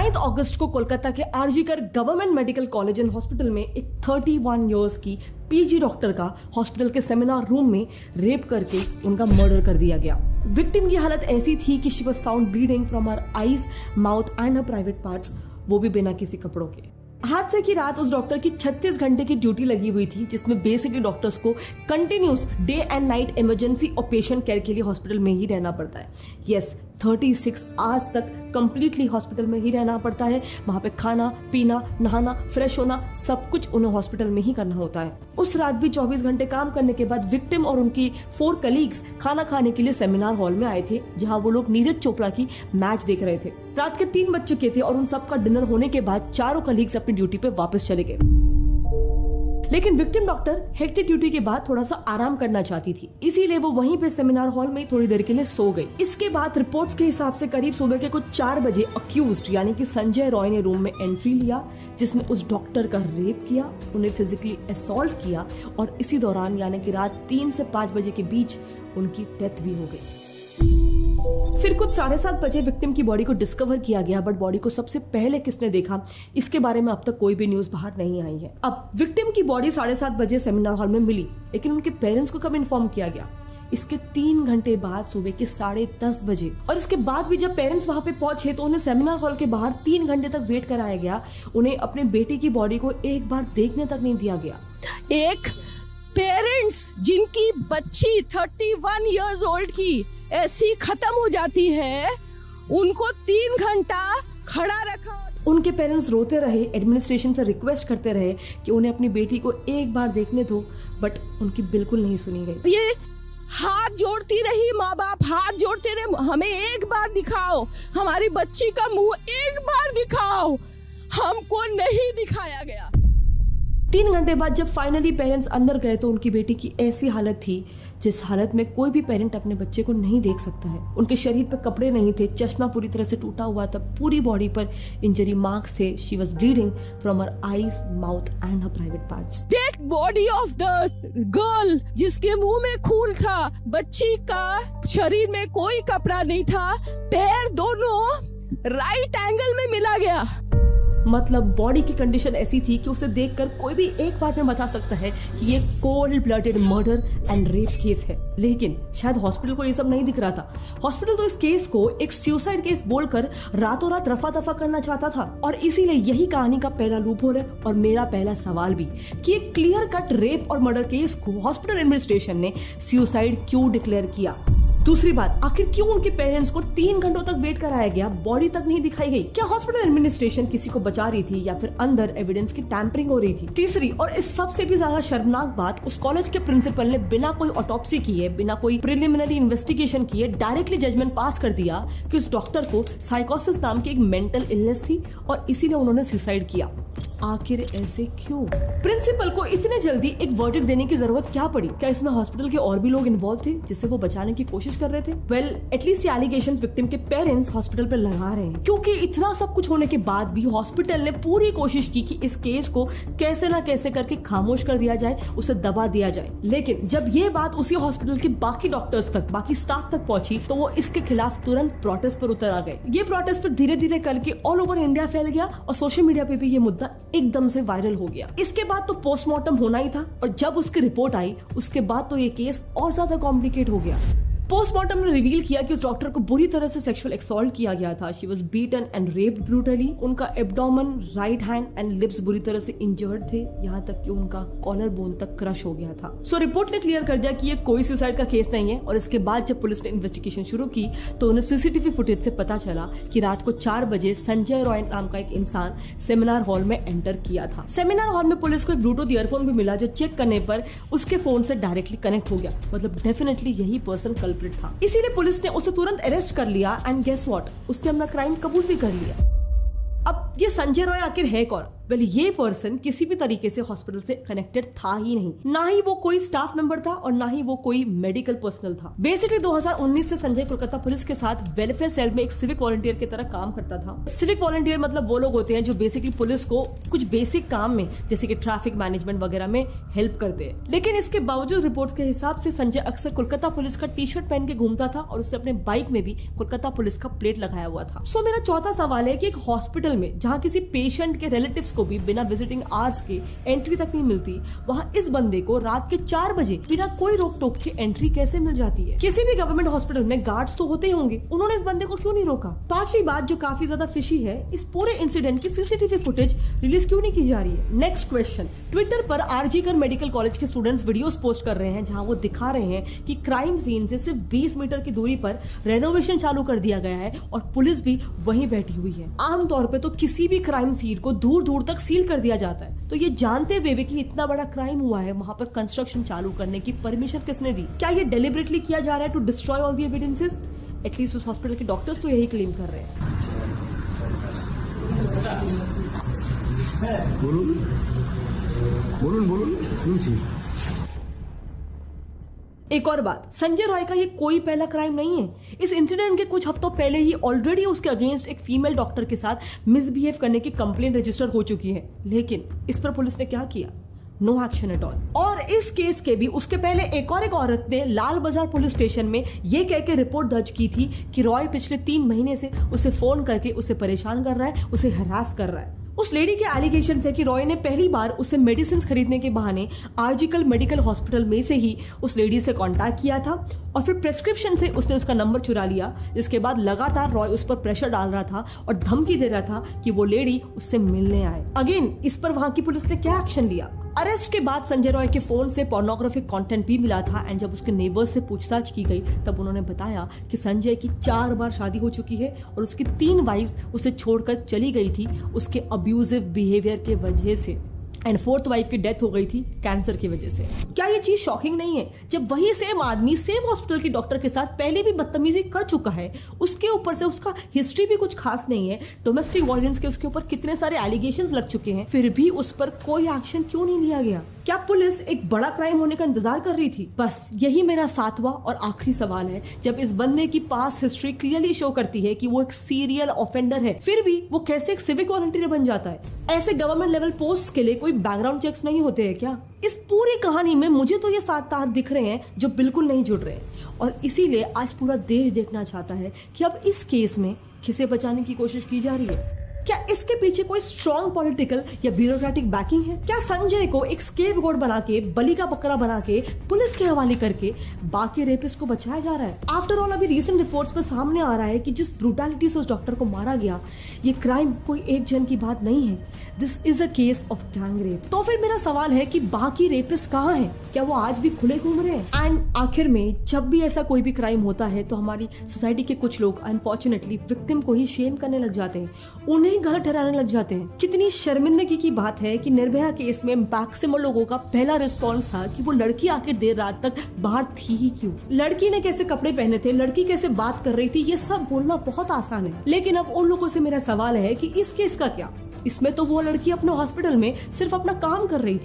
9 अगस्त को कोलकाता के RG Kar government medical college and hospital में एक 31 इयर्स की पीजी डॉक्टर का हॉस्पिटल के सेमिनार रूम में रेप करके उनका मर्डर कर दिया गया। विक्टिम की हालत ऐसी थी कि she was found bleeding from her eyes, mouth and her private parts, वो भी बिना किसी कपड़ों के। हादसे की रात उस डॉक्टर की 36 घंटे की ड्यूटी लगी हुई थी, जिसमें बेसिकली डॉक्टर्स को continuous day and night emergency और पेशेंट केयर के लिए हॉस्पिटल में ही रहना पड़ता है। यस, 36 आवर्स तक कंप्लीटली हॉस्पिटल में ही रहना पड़ता है। वहाँ पे खाना पीना, नहाना, फ्रेश होना, सब कुछ उन्हें हॉस्पिटल में ही करना होता है। उस रात भी 24 घंटे काम करने के बाद विक्टिम और उनकी 4 कलीग्स खाना खाने के लिए सेमिनार हॉल में आए थे, जहाँ वो लोग नीरज चोपड़ा की मैच देख रहे थे। रात के 3 बज चुके थे और उन सबका डिनर होने के बाद चारों कलीग्स अपनी ड्यूटी पे वापस चले गए। लेकिन विक्टिम डॉक्टर हेक्टिक ड्यूटी के बाद थोड़ा सा आराम करना चाहती थी, इसीलिए वो वहीं पे सेमिनार हॉल में थोड़ी देर के लिए सो गई। इसके बाद रिपोर्ट्स के हिसाब से करीब सुबह के कुछ 4 बजे अक्यूज्ड यानी कि संजय रॉय ने रूम में एंट्री लिया, जिसने उस डॉक्टर का रेप किया, उन्हें फिजिकली असॉल्ट किया और इसी दौरान यानी कि रात 3 से 5 बजे के बीच उनकी डेथ भी हो गई। फिर कुछ 7:30 बजे विक्टिम की बॉडी को डिस्कवर किया गया, बट बॉडी को सबसे पहले किसने देखा इसके बारे में अब तक कोई भी न्यूज बाहर नहीं आई है। अब विक्टिम की बॉडी 7:30 बजे सेमिनार हॉल में मिली, लेकिन उनके पेरेंट्स को कब इन्फॉर्म किया गया? इसके 3 घंटे बाद सुबह के 10:30 बजे। और इसके बाद भी जब पेरेंट्स वहां पे पहुंचे तो उन्हें सेमिनार हॉल के बाहर 3 घंटे तक वेट कराया गया। उन्हें अपने बेटे की बॉडी को एक बार देखने तक नहीं दिया गया। एक पेरेंट्स जिनकी बच्ची 31 इयर्स ओल्ड की ऐसी खत्म हो जाती है, उनको 3 घंटा खड़ा रखा। उनके पेरेंट्स रोते रहे, एडमिनिस्ट्रेशन से रिक्वेस्ट करते रहे कि उन्हें अपनी बेटी को एक बार देखने दो, बट उनकी बिल्कुल नहीं सुनी गई। ये हाथ जोड़ती रही, माँ बाप हाथ जोड़ते रहे, हमें एक बार दिखाओ, हमारी बच्ची का मुंह एक बार दिखाओ, हमको नहीं दिखाया गया। 3 घंटे बाद जब फाइनली पेरेंट्स अंदर गए तो उनकी बेटी की ऐसी हालत थी जिस हालत में कोई भी पेरेंट अपने बच्चे को नहीं देख सकता है। उनके शरीर पर कपड़े नहीं थे, चश्मा पूरी तरह से टूटा हुआ था, पूरी बॉडी पर इंजरी मार्क्स थे। She was bleeding from her eyes, mouth and her private parts. Dead body of the girl जिसके मुंह में खून था, बच्ची का शरीर में कोई कपड़ा नहीं था, पैर दोनों राइट एंगल में मिला गया। मतलब बॉडी की कंडीशन ऐसी थी कि उसे देखकर कोई भी एक बार में बता सकता है कि ये cold blooded murder and rape case है। लेकिन शायद हॉस्पिटल को ये सब नहीं दिख रहा था। हॉस्पिटल तो इस केस को एक सुसाइड केस बोलकर रातों रात रफा दफा करना चाहता था, और इसीलिए यही कहानी का पहला लूपहोल है और मेरा पहला सवाल भी कि एक क्लियर कट रेप और मर्डर केस को हॉस्पिटल एडमिनिस्ट्रेशन ने सुसाइड क्यों डिक्लेयर किया। दूसरी बात, आखिर क्यों उनके पेरेंट्स को 3 घंटों तक वेट कराया गया, बॉडी तक नहीं दिखाई गई? क्या हॉस्पिटल एडमिनिस्ट्रेशन किसी को बचा रही थी या फिर अंदर एविडेंस की टैंपरिंग हो रही थी? तीसरी और इस सबसे भी ज्यादा शर्मनाक बात, उस कॉलेज के प्रिंसिपल ने बिना कोई ऑटोप्सी किए, बिना कोई प्रिलिमिनरी इन्वेस्टिगेशन किए डायरेक्टली जजमेंट पास कर दिया कि उस डॉक्टर को साइकोसिस नाम की एक मेंटल इलनेस थी और इसीलिए उन्होंने सुसाइड किया। आखिर ऐसे क्यों? प्रिंसिपल को इतने जल्दी एक वर्डिक्ट देने की जरूरत क्या पड़ी? क्या इसमें हॉस्पिटल के और भी लोग इन्वॉल्व थे जिससे वो बचाने की कोशिश कर रहे थे? वेल, एटलीस्ट ये एलिगेशंस विक्टिम के पेरेंट्स हॉस्पिटल पे लगा रहे हैं, क्योंकि इतना सब कुछ होने के बाद भी हॉस्पिटल ने पूरी कोशिश की कि इस केस को कैसे ना कैसे करके खामोश कर दिया जाए, उसे दबा दिया जाए। लेकिन जब ये बात उसी हॉस्पिटल के बाकी डॉक्टर्स तक, बाकी स्टाफ तक पहुंची तो वो इसके खिलाफ तुरंत प्रोटेस्ट पर उतर आ गए। ये प्रोटेस्ट फिर धीरे धीरे करके ऑल ओवर इंडिया फैल गया और सोशल मीडिया पे भी ये मुद्दा एकदम से वायरल हो गया। इसके बाद तो पोस्टमार्टम होना ही था और जब उसकी रिपोर्ट आई उसके बाद तो ये केस और ज्यादा कॉम्प्लिकेट हो गया। पोस्टमार्टम ने रिवील किया कि उस डॉक्टर को बुरी तरह से सेक्सुअल एक्सॉल्ट किया गया था। She was beaten and raped brutally. उनका abdomen, right hand and lips बुरी तरह से इंजर्ड थे, यहाँ तक कि उनका कॉलर बोन तक क्रश हो गया था। सो रिपोर्ट ने क्लियर कर दिया कि ये कोई सुसाइड का केस नहीं है। और इसके बाद जब पुलिस ने इन्वेस्टिगेशन शुरू की तो उन्हें सीसीटीवी फुटेज से पता चला कि रात को 4 बजे संजय रॉय नाम का एक इंसान सेमिनार हॉल में एंटर किया था। सेमिनार हॉल में पुलिस को एक ब्लूटूथ ईयरफोन भी मिला जो चेक करने पर उसके फोन से डायरेक्टली कनेक्ट हो गया। मतलब डेफिनेटली यही पर्सन कल्प्रिट था। इसीलिए पुलिस ने उसे तुरंत अरेस्ट कर लिया एंड गेस व्हाट, उसने अपना क्राइम कबूल भी कर लिया। अब ये संजय रॉय आखिर है कौन? वेल ये पर्सन किसी भी तरीके से हॉस्पिटल से कनेक्टेड था ही नहीं, ना ही वो कोई स्टाफ मेंबर था और ना ही वो कोई मेडिकल पर्सनल था। बेसिकली 2019 से संजय कोलकाता पुलिस के साथ वेलफेयर सेल में एक सिविक वॉलंटियर की तरह काम करता था। सिविक वॉलंटियर मतलब वो लोग होते हैं जो बेसिकली पुलिस को कुछ बेसिक काम में जैसे कि ट्रैफिक मैनेजमेंट वगैरह में हेल्प करते हैं। लेकिन इसके बावजूद रिपोर्ट्स के हिसाब से संजय अक्सर कोलकाता पुलिस का टी शर्ट पहन के घूमता था और उससे अपने बाइक में भी कोलकाता पुलिस का प्लेट लगाया हुआ था। सो मेरा चौथा सवाल है कि एक हॉस्पिटल में जहां किसी पेशेंट के रिलेटिव्स को भी बिना विजिटिंग आवर्स के एंट्री तक नहीं मिलती, वहां इस बंदे को रात के 4 बजे बिना कोई रोक टोक के एंट्री कैसे मिल जाती है? किसी भी गवर्नमेंट हॉस्पिटल में गार्ड्स तो होते ही होंगे, उन्होंने इस बंदे को क्यों नहीं रोका? पांचवी बात जो काफी ज्यादा फिशी है, इस पूरे इंसिडेंट की सीसीटीवी फुटेज रिलीज क्यों नहीं की जा रही है? नेक्स्ट क्वेश्चन, ट्विटर पर आरजी कर मेडिकल कॉलेज के स्टूडेंट्स वीडियोस पोस्ट कर रहे हैं जहां वो दिखा रहे हैं कि क्राइम सीन से सिर्फ 20 मीटर की दूरी पर रेनोवेशन चालू कर दिया गया है और पुलिस भी वहीं बैठी हुई है। आमतौर पे तो किसी भी क्राइम सीन को दूर दूर तक सील कर दिया जाता है, तो ये जानते हुए भी कि इतना बड़ा क्राइम हुआ है वहां पर कंस्ट्रक्शन चालू करने की परमिशन किसने दी? क्या ये डेलिबरेटली किया जा रहा है to destroy all the evidences? At least उस हॉस्पिटल के डॉक्टर्स तो यही क्लेम कर रहे हैं। बोलून सुनছি। एक और बात, संजय रॉय का ये कोई पहला क्राइम नहीं है। इस इंसिडेंट के कुछ हफ्तों पहले ही ऑलरेडी उसके अगेंस्ट एक फीमेल डॉक्टर के साथ मिसबिहेव करने की कंप्लेंट रजिस्टर हो चुकी है, लेकिन इस पर पुलिस ने क्या किया? No action at all. और इस केस के भी उसके पहले एक औरत ने लाल बाजार पुलिस स्टेशन में ये कह के रिपोर्ट दर्ज की थी कि रॉय पिछले 3 महीने से उसे फोन करके उसे परेशान कर रहा है, उसे हरास कर रहा है। उस लेडी के एलिगेशन है कि रॉय ने पहली बार उसे मेडिसिन खरीदने के बहाने आरजीकर मेडिकल हॉस्पिटल में से ही उस लेडी से कांटेक्ट किया था और फिर प्रेस्क्रिप्शन से उसने उसका नंबर चुरा लिया, जिसके बाद लगातार रॉय उस पर प्रेशर डाल रहा था और धमकी दे रहा था कि वो लेडी उससे मिलने आए। अगेन इस पर वहां की पुलिस ने क्या एक्शन लिया? अरेस्ट के बाद संजय रॉय के फोन से पोर्नोग्राफिक कंटेंट भी मिला था एंड जब उसके नेबर्स से पूछताछ की गई तब उन्होंने बताया कि संजय की 4 बार शादी हो चुकी है और उसकी 3 वाइफ्स उसे छोड़कर चली गई थी उसके अब्यूजिव बिहेवियर के वजह से, एंड 4th वाइफ की डेथ हो गई थी कैंसर की वजह से। क्या ये चीज शॉकिंग नहीं है? जब वही सेम आदमी सेम हॉस्पिटल के डॉक्टर के साथ पहले भी बदतमीजी कर चुका है, उसके ऊपर से उसका हिस्ट्री भी कुछ खास नहीं है, डोमेस्टिक वायलेंस के उसके ऊपर कितने सारे एलिगेशंस लग चुके हैं, फिर भी उस पर कोई एक्शन क्यों नहीं लिया गया? क्या पुलिस एक बड़ा क्राइम होने का इंतजार कर रही थी? बस यही मेरा 7वां और आखिरी सवाल है। जब इस बंदे की पास्ट हिस्ट्री क्लियरली शो करती है कि वो एक सीरियल ऑफेंडर है, फिर भी वो कैसे एक सिविक वॉलंटियर बन जाता है? ऐसे गवर्नमेंट लेवल पोस्ट के लिए कोई बैकग्राउंड चेक्स नहीं होते हैं क्या? इस पूरी कहानी में मुझे तो ये 7 तार दिख रहे हैं जो बिल्कुल नहीं जुड़ रहे और इसीलिए आज पूरा देश देखना चाहता है कि अब इस केस में किसे बचाने की कोशिश की जा रही है। क्या इसके पीछे कोई स्ट्रॉन्ग पॉलिटिकल या ब्यूरोक्रेटिक बैकिंग है? क्या संजय को एक स्केपगोट बना के, बलि का बकरा बना के पुलिस के हवाले करके बाकी रेपिस्ट को बचाया जा रहा है? आफ्टर ऑल अभी रीसेंट रिपोर्ट्स पर सामने आ रहा है कि जिस ब्रूटैलिटी से उस डॉक्टर को मारा गया, ये क्राइम कोई एक जन की बात नहीं है, this is a case of gang rape. तो फिर मेरा सवाल है कि बाकी रेपिस्ट कहाँ हैं? क्या वो आज भी खुले घूम रहे हैं? एंड आखिर में जब भी ऐसा कोई भी क्राइम होता है तो हमारी सोसाइटी के कुछ लोग अनफॉर्चुनेटली विक्टिम को ही शेम करने लग जाते हैं, उन्हें गलत ठहराने लग जाते हैं। कितनी शर्मिंदगी की बात है कि निर्भया केस में मैक्सिमम लोगों का पहला रिस्पॉन्स था कि वो लड़की आखिर देर रात तक बाहर थी ही क्यों, लड़की ने कैसे कपड़े पहने थे, लड़की कैसे बात कर रही थी, ये सब बोलना बहुत आसान है। लेकिन अब उन लोगों से मेरा सवाल है कि इस केस का क्या? इसमें तो वो लड़की अपने हॉस्पिटल में सिर्फ अपना काम कर रही थी।